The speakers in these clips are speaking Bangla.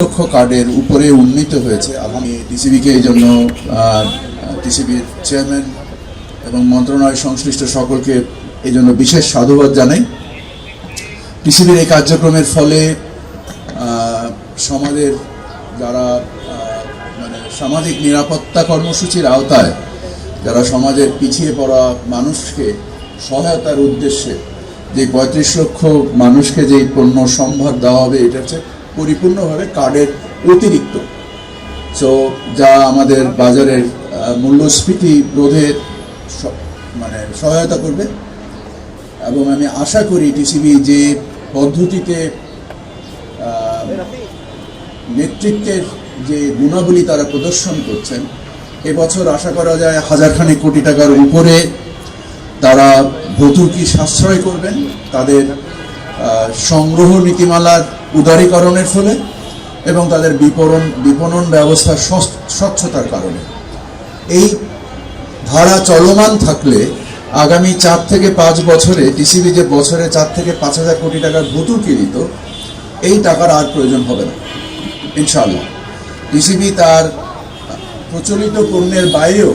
লক্ষ কার্ডের উপরে উন্নীত হয়েছে। আমি টিসিবিকে এই জন্য টিসিবির চেয়ারম্যান এবং মন্ত্রণালয় সংশ্লিষ্ট সকলকে এই জন্য বিশেষ সাধুবাদ জানাই। টিসিবির এই কার্যক্রমের ফলে সমাজের যারা সামাজিক নিরাপত্তা কর্মসূচির আওতায় যারা সমাজের পিছিয়ে পড়া মানুষকে সহায়তার উদ্দেশ্যে যে ৩৫ লক্ষ মানুষকে যেই পণ্য সম্ভার দেওয়া হবে, এটা হচ্ছে পরিপূর্ণভাবে কার্ডের অতিরিক্ত। যা আমাদের বাজারের মূল্যস্ফীতি রোধের সহায়তা করবে। এবং আমি আশা করি টিসিবি যে পদ্ধতিতে নেতৃত্বের যে গুণাবলী তারা প্রদর্শন করছেন, এবছর আশা করা যায় হাজারখানেক কোটি টাকার উপরে তারা ভর্তুকি সাশ্রয় করবেন তাদের সংগ্রহ নীতিমালার উদারীকরণের ফলে এবং তাদের বিপণন ব্যবস্থার স্বচ্ছতার কারণে। এই ধারা চলমান থাকলে আগামী 4 থেকে 5 বছরে টিসিবি যে বছরে 4 থেকে 5,000 কোটি টাকার ভর্তুকি দিত, এই টাকার আর প্রয়োজন হবে না ইনশাআল্লাহ। টিসিবি তার প্রচলিত পণ্যের বাইরেও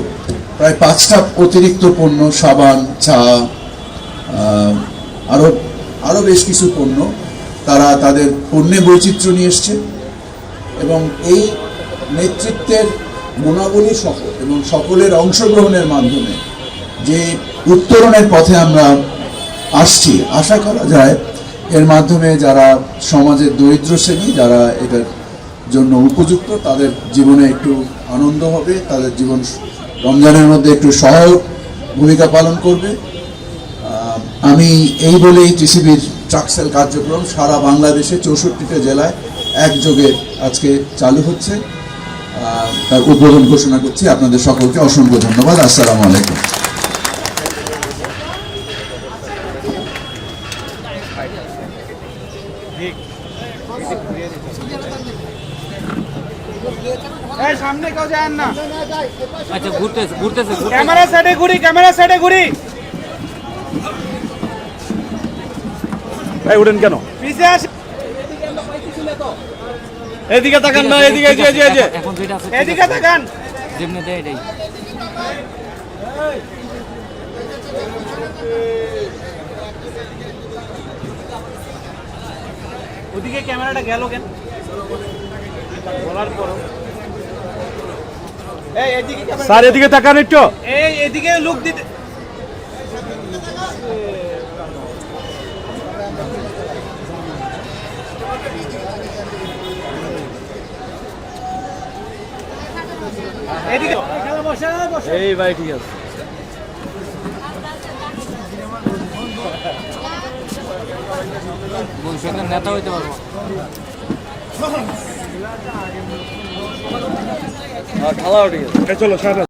প্রায় 5টা অতিরিক্ত পণ্য, সাবান, চা, আরও বেশ কিছু পণ্য তারা তাদের পণ্যে বৈচিত্র্য নিয়ে এসছে। এবং এই নেতৃত্বের গুণাবলী সহ এবং সকলের অংশগ্রহণের মাধ্যমে যে উত্তরণের পথে আমরা আসছি, আশা করা যায় এর মাধ্যমে যারা সমাজের দরিদ্র শ্রেণী, যারা এটার জন্য উপযুক্ত, তাদের জীবনে একটু আনন্দ হবে, তাদের জীবন রমজানের মধ্যে একটু সহায়ক ভূমিকা পালন করবে। আমি এই বলেই টিসিবির ট্রাকসেল কার্যক্রম সারা বাংলাদেশে 64টা জেলায় একযোগে আজকে চালু হচ্ছে, তার উদ্বোধন ঘোষণা করছি। আপনাদের সকলকে অসংখ্য ধন্যবাদ। আসসালামু আলাইকুম। সামনে কেউ যান না। আচ্ছা, ঘুরতেছে ক্যামেরা সাইডে ঘুরি। ভাই উঠেন কেন? পিছে আসে। এদিকে তাকান না, এদিকে এখন যেটা আছে এদিকে তাকান। যেমনি দেয় এটাই। ওদিকে ক্যামেরাটা গেল কেন? বলার পর এদিকে ক্যামেরা। স্যার এদিকে তাকান একটু। এদিকে লুক দিতে। এদিকে এই ভাই ঠিক আছে। ভবিষ্যতের নেতা হইতে পারবো। খাওয়া ঠিক আছে। চলো সারা